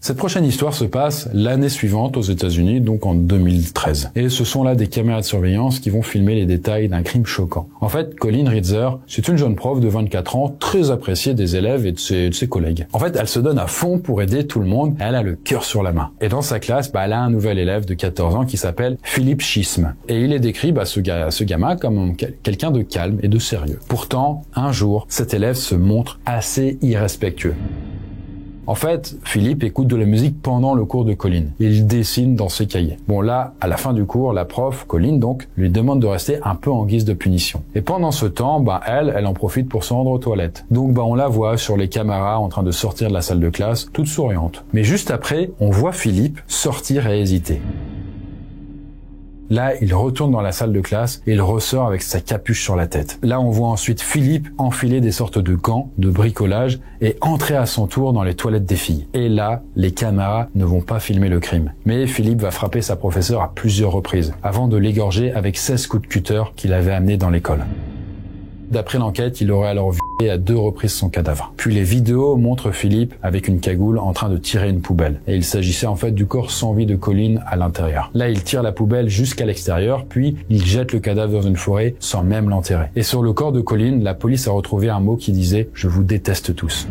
Cette prochaine histoire se passe l'année suivante aux États-Unis, donc en 2013. Et ce sont là des caméras de surveillance qui vont filmer les détails d'un crime choquant. En fait, Colin Ritzer, c'est une jeune prof de 24 ans, très appréciée des élèves et de ses collègues. En fait, elle se donne à fond pour aider tout le monde, elle a le cœur sur la main. Et dans sa classe, elle a un nouvel élève de 14 ans qui s'appelle Philippe Schisme. Et il est décrit, ce gamin, comme quelqu'un de calme et de sérieux. Pourtant, un jour, cet élève se montre assez irrespectueux. En fait, Philippe écoute de la musique pendant le cours de Colin. Il dessine dans ses cahiers. Là, à la fin du cours, la prof, Colin donc, lui demande de rester un peu en guise de punition. Et pendant ce temps, elle en profite pour se rendre aux toilettes. Donc, on la voit sur les caméras en train de sortir de la salle de classe, toute souriante. Mais juste après, on voit Philippe sortir et hésiter. Là, il retourne dans la salle de classe et il ressort avec sa capuche sur la tête. Là, on voit ensuite Philippe enfiler des sortes de gants de bricolage et entrer à son tour dans les toilettes des filles. Et là, les caméras ne vont pas filmer le crime. Mais Philippe va frapper sa professeure à plusieurs reprises avant de l'égorger avec 16 coups de cutter qu'il avait amenés dans l'école. D'après l'enquête, il aurait alors violé à 2 reprises son cadavre. Puis les vidéos montrent Philippe avec une cagoule en train de tirer une poubelle. Et il s'agissait en fait du corps sans vie de Colleen à l'intérieur. Là, il tire la poubelle jusqu'à l'extérieur, puis il jette le cadavre dans une forêt sans même l'enterrer. Et sur le corps de Colleen, la police a retrouvé un mot qui disait « Je vous déteste tous ».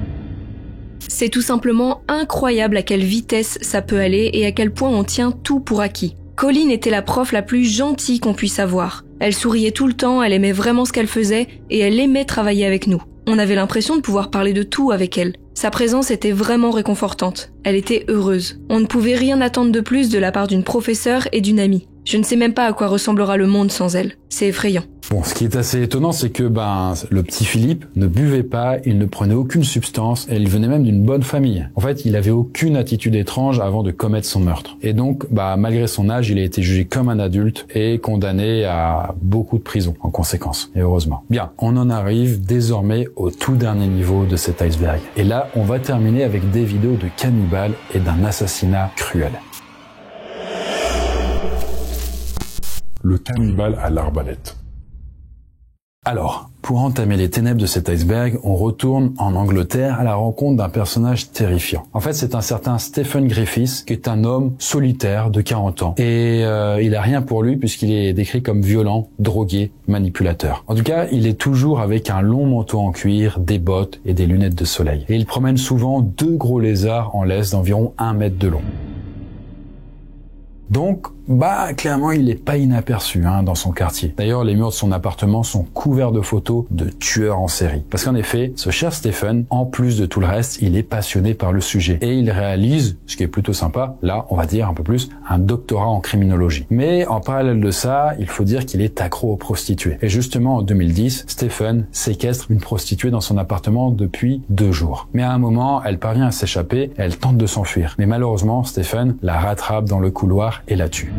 C'est tout simplement incroyable à quelle vitesse ça peut aller et à quel point on tient tout pour acquis. Colleen était la prof la plus gentille qu'on puisse avoir. Elle souriait tout le temps, elle aimait vraiment ce qu'elle faisait et elle aimait travailler avec nous. On avait l'impression de pouvoir parler de tout avec elle. Sa présence était vraiment réconfortante. Elle était heureuse. On ne pouvait rien attendre de plus de la part d'une professeure et d'une amie. Je ne sais même pas à quoi ressemblera le monde sans elle. C'est effrayant. Bon, ce qui est assez étonnant, c'est que le petit Philippe ne buvait pas, il ne prenait aucune substance et il venait même d'une bonne famille. En fait, il avait aucune attitude étrange avant de commettre son meurtre. Et donc, malgré son âge, il a été jugé comme un adulte et condamné à beaucoup de prison en conséquence. Et heureusement. Bien, on en arrive désormais au tout dernier niveau de cet iceberg. Et là, on va terminer avec des vidéos de cannibales et d'un assassinat cruel. Le cannibale à l'arbalète. Alors, pour entamer les ténèbres de cet iceberg, on retourne en Angleterre à la rencontre d'un personnage terrifiant. En fait, c'est un certain Stephen Griffiths, qui est un homme solitaire de 40 ans. Et il a rien pour lui puisqu'il est décrit comme violent, drogué, manipulateur. En tout cas, il est toujours avec un long manteau en cuir, des bottes et des lunettes de soleil. Et il promène souvent 2 gros lézards en laisse d'environ 1 mètre de long. Donc, clairement, il est pas inaperçu dans son quartier. D'ailleurs, les murs de son appartement sont couverts de photos de tueurs en série. Parce qu'en effet, ce cher Stephen, en plus de tout le reste, il est passionné par le sujet. Et il réalise, ce qui est plutôt sympa, là, on va dire un peu plus, un doctorat en criminologie. Mais en parallèle de ça, il faut dire qu'il est accro aux prostituées. Et justement, en 2010, Stephen séquestre une prostituée dans son appartement depuis 2 jours. Mais à un moment, elle parvient à s'échapper, elle tente de s'enfuir. Mais malheureusement, Stephen la rattrape dans le couloir et la tue.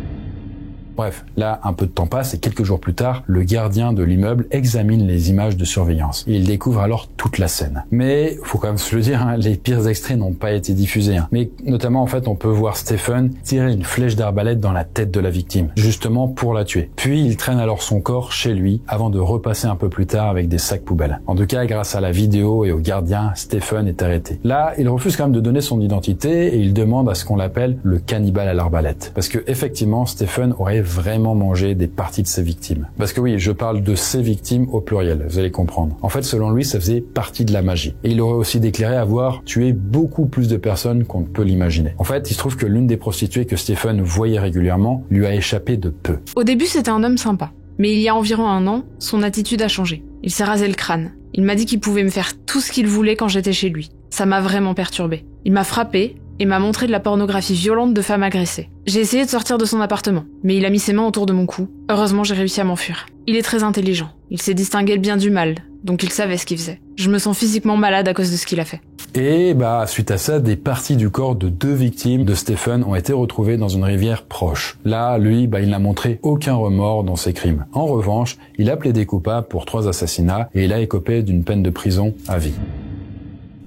Bref, là, un peu de temps passe et quelques jours plus tard, le gardien de l'immeuble examine les images de surveillance. Et il découvre alors toute la scène. Mais, faut quand même se le dire, les pires extraits n'ont pas été diffusés. Mais notamment, en fait, on peut voir Stephen tirer une flèche d'arbalète dans la tête de la victime, justement pour la tuer. Puis, il traîne alors son corps chez lui avant de repasser un peu plus tard avec des sacs poubelles. En tout cas, grâce à la vidéo et au gardien, Stephen est arrêté. Là, il refuse quand même de donner son identité et il demande à ce qu'on l'appelle le cannibale à l'arbalète. Parce que, effectivement, Stephen aurait vraiment mangé des parties de ses victimes. Parce que oui, je parle de ses victimes au pluriel, vous allez comprendre. En fait, selon lui, ça faisait partie de la magie. Et il aurait aussi déclaré avoir tué beaucoup plus de personnes qu'on ne peut l'imaginer. En fait, il se trouve que l'une des prostituées que Stephen voyait régulièrement lui a échappé de peu. Au début, c'était un homme sympa. Mais il y a environ 1 an, son attitude a changé. Il s'est rasé le crâne. Il m'a dit qu'il pouvait me faire tout ce qu'il voulait quand j'étais chez lui. Ça m'a vraiment perturbée. Il m'a frappée et m'a montré de la pornographie violente de femmes agressées. J'ai essayé de sortir de son appartement, mais il a mis ses mains autour de mon cou. Heureusement, j'ai réussi à m'enfuir. Il est très intelligent. Il sait distinguer le bien du mal, donc il savait ce qu'il faisait. Je me sens physiquement malade à cause de ce qu'il a fait. Et suite à ça, des parties du corps de 2 victimes de Stephen ont été retrouvées dans une rivière proche. Là, lui, il n'a montré aucun remords dans ses crimes. En revanche, il a plaidé coupable pour 3 assassinats et il a écopé d'une peine de prison à vie.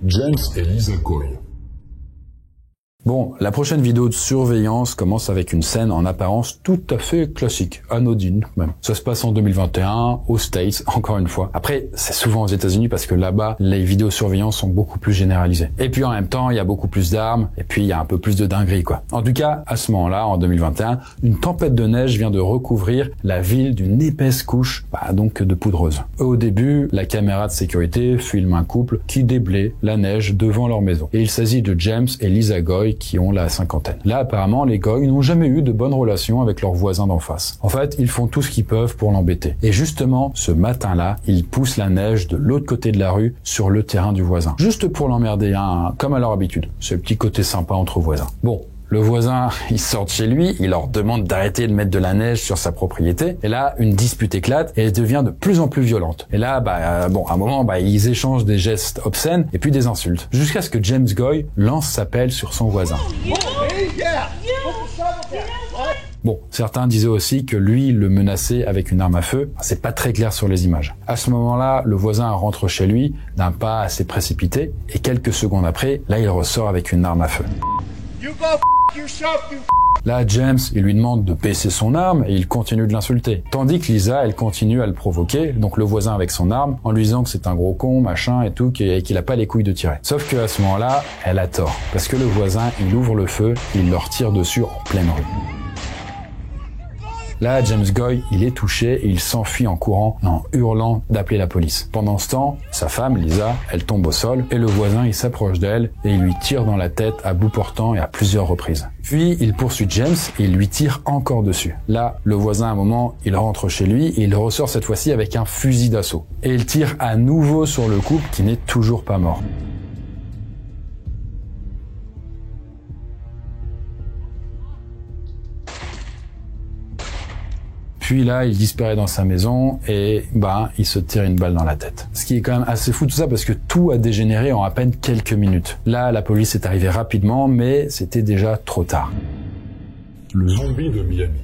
James et Lisa Goy. Bon, la prochaine vidéo de surveillance commence avec une scène en apparence tout à fait classique, anodine même. Ça se passe en 2021, aux States, encore une fois. Après, c'est souvent aux États-Unis parce que là-bas, les vidéosurveillance sont beaucoup plus généralisées. Et puis en même temps, il y a beaucoup plus d'armes, et puis il y a un peu plus de dinguerie, quoi. En tout cas, à ce moment-là, en 2021, une tempête de neige vient de recouvrir la ville d'une épaisse couche, donc de poudreuse. Au début, la caméra de sécurité filme un couple qui déblaye la neige devant leur maison. Et il s'agit de James et Lisa Goy qui ont la 50aine. Là, apparemment, les Goy n'ont jamais eu de bonnes relations avec leurs voisins d'en face. En fait, ils font tout ce qu'ils peuvent pour l'embêter. Et justement, ce matin-là, ils poussent la neige de l'autre côté de la rue sur le terrain du voisin. Juste pour l'emmerder, comme à leur habitude. C'est le petit côté sympa entre voisins. Bon. Le voisin, il sort de chez lui, il leur demande d'arrêter de mettre de la neige sur sa propriété. Et là, une dispute éclate et elle devient de plus en plus violente. Et là, à un moment, ils échangent des gestes obscènes et puis des insultes. Jusqu'à ce que James Goy lance sa pelle sur son voisin. Bon, certains disaient aussi que lui le menaçait avec une arme à feu. C'est pas très clair sur les images. À ce moment-là, le voisin rentre chez lui d'un pas assez précipité et quelques secondes après, là il ressort avec une arme à feu. Là, James, il lui demande de baisser son arme et il continue de l'insulter. Tandis que Lisa, elle continue à le provoquer, donc le voisin avec son arme, en lui disant que c'est un gros con, machin et tout, et qu'il a pas les couilles de tirer. Sauf qu'à ce moment-là, elle a tort. Parce que le voisin, il ouvre le feu, il leur tire dessus en pleine rue. Là, James Goy, il est touché et il s'enfuit en courant en hurlant d'appeler la police. Pendant ce temps, sa femme, Lisa, elle tombe au sol et le voisin, il s'approche d'elle et il lui tire dans la tête à bout portant et à plusieurs reprises. Puis, il poursuit James et il lui tire encore dessus. Là, le voisin, à un moment, il rentre chez lui et il ressort cette fois-ci avec un fusil d'assaut. Et il tire à nouveau sur le couple qui n'est toujours pas mort. Puis là, il disparaît dans sa maison et il se tire une balle dans la tête. Ce qui est quand même assez fou tout ça parce que tout a dégénéré en à peine quelques minutes. Là, la police est arrivée rapidement, mais c'était déjà trop tard. Le zombie de Miami.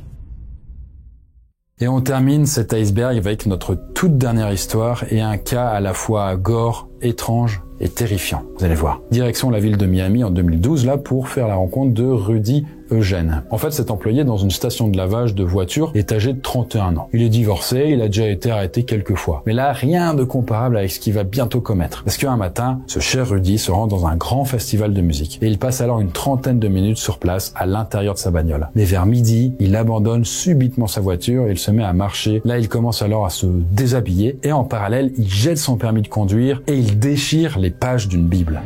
Et on termine cet iceberg avec notre toute dernière histoire et un cas à la fois gore, étrange et terrifiant. Vous allez voir. Direction la ville de Miami en 2012, là, pour faire la rencontre de Rudy Eugène. En fait, cet employé dans une station de lavage de voitures est âgé de 31 ans. Il est divorcé, il a déjà été arrêté quelques fois. Mais là, rien de comparable avec ce qu'il va bientôt commettre. Parce qu'un matin, ce cher Rudy se rend dans un grand festival de musique. Et il passe alors une trentaine de minutes sur place, à l'intérieur de sa bagnole. Mais vers midi, il abandonne subitement sa voiture et il se met à marcher. Là, il commence alors à se déshabiller et en parallèle, il jette son permis de conduire et il déchire les pages d'une Bible.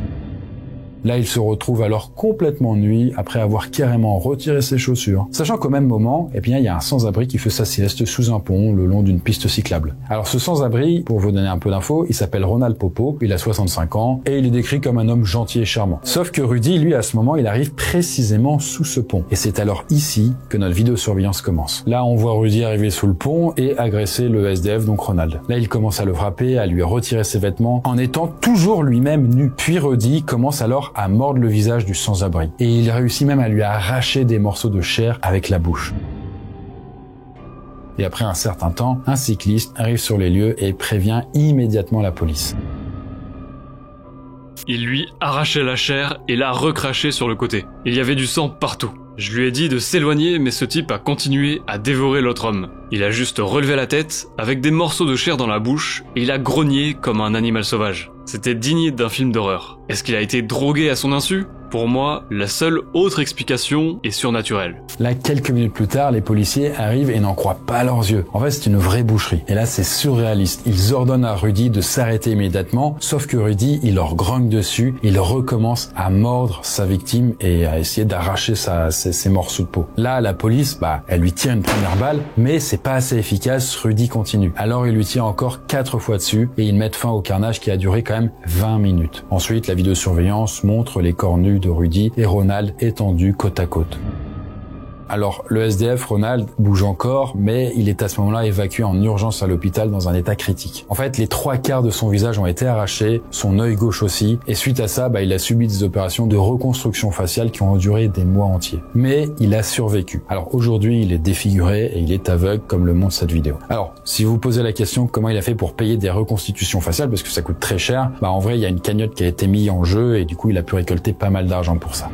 Là, il se retrouve alors complètement nu après avoir carrément retiré ses chaussures. Sachant qu'au même moment, il y a un sans-abri qui fait sa sieste sous un pont le long d'une piste cyclable. Alors ce sans-abri, pour vous donner un peu d'infos, il s'appelle Ronald Popo, il a 65 ans et il est décrit comme un homme gentil et charmant. Sauf que Rudy, lui, à ce moment, il arrive précisément sous ce pont. Et c'est alors ici que notre vidéosurveillance commence. Là, on voit Rudy arriver sous le pont et agresser le SDF, donc Ronald. Là, il commence à le frapper, à lui retirer ses vêtements, en étant toujours lui-même nu. Puis Rudy commence alors à mordre le visage du sans-abri. Et il réussit même à lui arracher des morceaux de chair avec la bouche. Et après un certain temps, un cycliste arrive sur les lieux et prévient immédiatement la police. Il lui arrachait la chair et l'a recraché sur le côté. Il y avait du sang partout. Je lui ai dit de s'éloigner, mais ce type a continué à dévorer l'autre homme. Il a juste relevé la tête, avec des morceaux de chair dans la bouche, et il a grogné comme un animal sauvage. C'était digne d'un film d'horreur. Est-ce qu'il a été drogué à son insu ? Pour moi, la seule autre explication est surnaturelle. Là, quelques minutes plus tard, les policiers arrivent et n'en croient pas leurs yeux. En fait, c'est une vraie boucherie. Et là, c'est surréaliste. Ils ordonnent à Rudy de s'arrêter immédiatement, sauf que Rudy, il leur grogne dessus, il recommence à mordre sa victime et à essayer d'arracher ses morceaux de peau. Là, la police, elle lui tire une première balle, mais c'est pas assez efficace, Rudy continue. Alors, il lui tire encore 4 fois dessus et ils mettent fin au carnage qui a duré quand même 20 minutes. Ensuite, la vidéosurveillance montre les corps nus de Rudy et Ronald étendus côte à côte. Alors, le SDF, Ronald, bouge encore, mais il est à ce moment-là évacué en urgence à l'hôpital dans un état critique. En fait, les 3/4 de son visage ont été arrachés, son œil gauche aussi, et suite à ça, il a subi des opérations de reconstruction faciale qui ont duré des mois entiers. Mais il a survécu. Alors aujourd'hui, il est défiguré et il est aveugle, comme le montre cette vidéo. Alors, si vous vous posez la question comment il a fait pour payer des reconstitutions faciales, parce que ça coûte très cher, en vrai, il y a une cagnotte qui a été mise en jeu et du coup, il a pu récolter pas mal d'argent pour ça.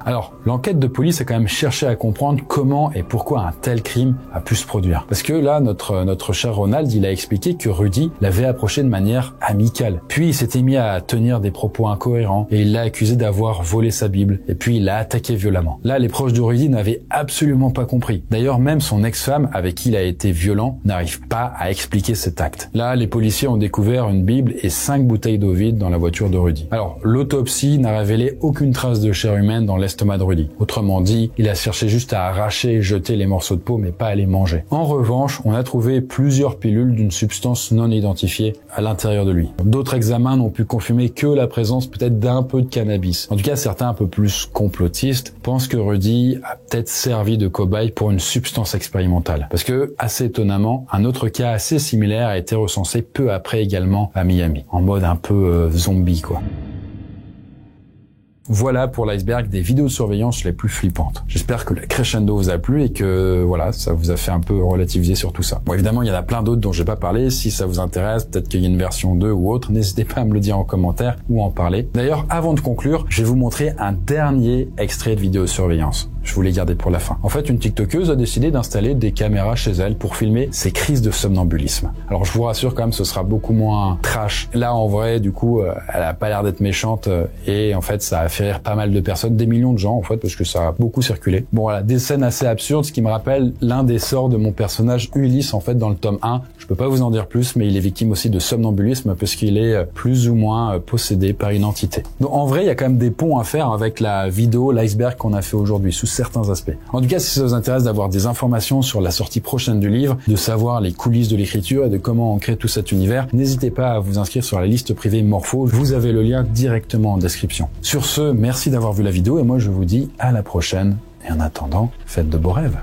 Alors, l'enquête de police a quand même cherché à comprendre comment et pourquoi un tel crime a pu se produire. Parce que là, notre cher Ronald, il a expliqué que Rudy l'avait approché de manière amicale. Puis il s'était mis à tenir des propos incohérents et il l'a accusé d'avoir volé sa Bible. Et puis il l'a attaqué violemment. Là, les proches de Rudy n'avaient absolument pas compris. D'ailleurs, même son ex-femme, avec qui il a été violent, n'arrive pas à expliquer cet acte. Là, les policiers ont découvert une Bible et 5 bouteilles d'eau vide dans la voiture de Rudy. Alors, l'autopsie n'a révélé aucune trace de chair humaine dans l'estomac de Rudy. Autrement dit, il a cherché juste à arracher et jeter les morceaux de peau, mais pas à les manger. En revanche, on a trouvé plusieurs pilules d'une substance non identifiée à l'intérieur de lui. D'autres examens n'ont pu confirmer que la présence peut-être d'un peu de cannabis. En tout cas, certains un peu plus complotistes pensent que Rudy a peut-être servi de cobaye pour une substance expérimentale. Parce que, assez étonnamment, un autre cas assez similaire a été recensé peu après également à Miami. En mode un peu zombie, quoi. Voilà pour l'iceberg des vidéos de surveillance les plus flippantes. J'espère que la crescendo vous a plu et que voilà, ça vous a fait un peu relativiser sur tout ça. Bon, évidemment, il y en a plein d'autres dont j'ai pas parlé. Si ça vous intéresse, peut-être qu'il y a une version 2 ou autre, n'hésitez pas à me le dire en commentaire ou en parler. D'ailleurs, avant de conclure, je vais vous montrer un dernier extrait de vidéo de surveillance. Je vous l'ai gardé pour la fin. En fait, une TikTokeuse a décidé d'installer des caméras chez elle pour filmer ses crises de somnambulisme. Alors, je vous rassure quand même, ce sera beaucoup moins trash. Là, en vrai, du coup, elle a pas l'air d'être méchante et en fait, ça a fait rire pas mal de personnes, des millions de gens en fait, parce que ça a beaucoup circulé. Bon, voilà, des scènes assez absurdes, ce qui me rappelle l'un des sorts de mon personnage Ulysse en fait dans le tome 1. Je peux pas vous en dire plus, mais il est victime aussi de somnambulisme parce qu'il est plus ou moins possédé par une entité. Donc, en vrai, il y a quand même des ponts à faire avec la vidéo, l'iceberg qu'on a fait aujourd'hui sous certains aspects. En tout cas, si ça vous intéresse d'avoir des informations sur la sortie prochaine du livre, de savoir les coulisses de l'écriture et de comment on crée tout cet univers, n'hésitez pas à vous inscrire sur la liste privée Morpho. Vous avez le lien directement en description. Sur ce, merci d'avoir vu la vidéo et moi je vous dis à la prochaine. Et en attendant, faites de beaux rêves.